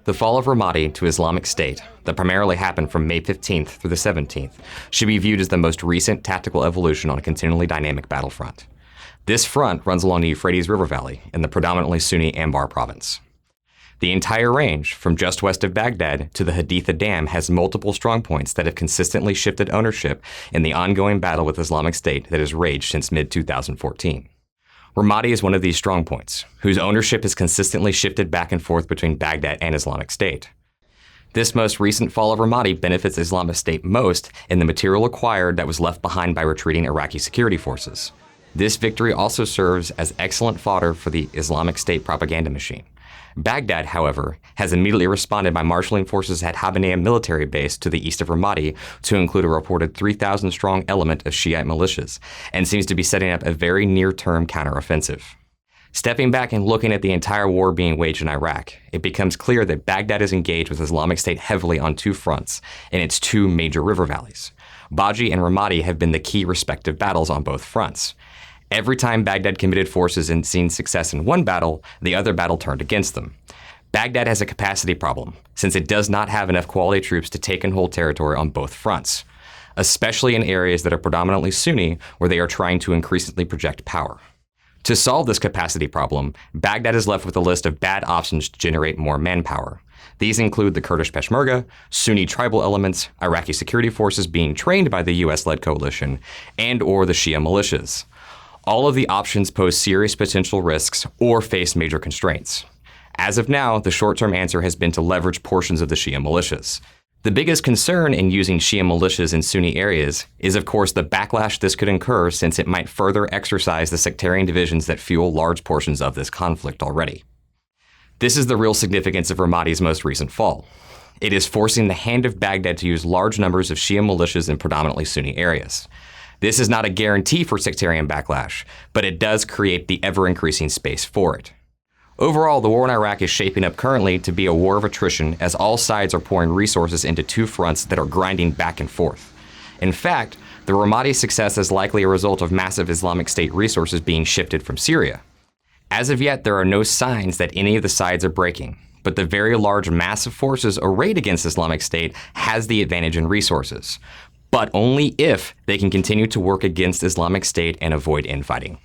The fall of Ramadi to Islamic State, that primarily happened from May 15th through the 17th, should be viewed as the most recent tactical evolution on a continually dynamic battlefront. This front runs along the Euphrates River Valley in the predominantly Sunni Anbar province. The entire range, from just west of Baghdad to the Haditha Dam, has multiple strongpoints that have consistently shifted ownership in the ongoing battle with Islamic State that has raged since mid-2014. Ramadi is one of these strongpoints, whose ownership has consistently shifted back and forth between Baghdad and Islamic State. This most recent fall of Ramadi benefits Islamic State most in the material acquired that was left behind by retreating Iraqi security forces. This victory also serves as excellent fodder for the Islamic State propaganda machine. Baghdad, however, has immediately responded by marshaling forces at Habanea military base to the east of Ramadi to include a reported 3,000-strong element of Shiite militias, and seems to be setting up a very near-term counteroffensive. Stepping back and looking at the entire war being waged in Iraq, it becomes clear that Baghdad is engaged with Islamic State heavily on two fronts in its two major river valleys. Baji and Ramadi have been the key respective battles on both fronts. Every time Baghdad committed forces and seen success in one battle, the other battle turned against them. Baghdad has a capacity problem, since it does not have enough quality troops to take and hold territory on both fronts, especially in areas that are predominantly Sunni, where they are trying to increasingly project power. To solve this capacity problem, Baghdad is left with a list of bad options to generate more manpower. These include the Kurdish Peshmerga, Sunni tribal elements, Iraqi security forces being trained by the US-led coalition, and/or the Shia militias. All of the options pose serious potential risks or face major constraints. As of now, the short-term answer has been to leverage portions of the Shia militias. The biggest concern in using Shia militias in Sunni areas is, of course, the backlash this could incur, since it might further exercise the sectarian divisions that fuel large portions of this conflict already. This is the real significance of Ramadi's most recent fall. It is forcing the hand of Baghdad to use large numbers of Shia militias in predominantly Sunni areas. This is not a guarantee for sectarian backlash, but it does create the ever-increasing space for it. Overall, the war in Iraq is shaping up currently to be a war of attrition, as all sides are pouring resources into two fronts that are grinding back and forth. In fact, the Ramadi success is likely a result of massive Islamic State resources being shifted from Syria. As of yet, there are no signs that any of the sides are breaking, but the very large mass of forces arrayed against Islamic State has the advantage in resources, but only if they can continue to work against Islamic State and avoid infighting.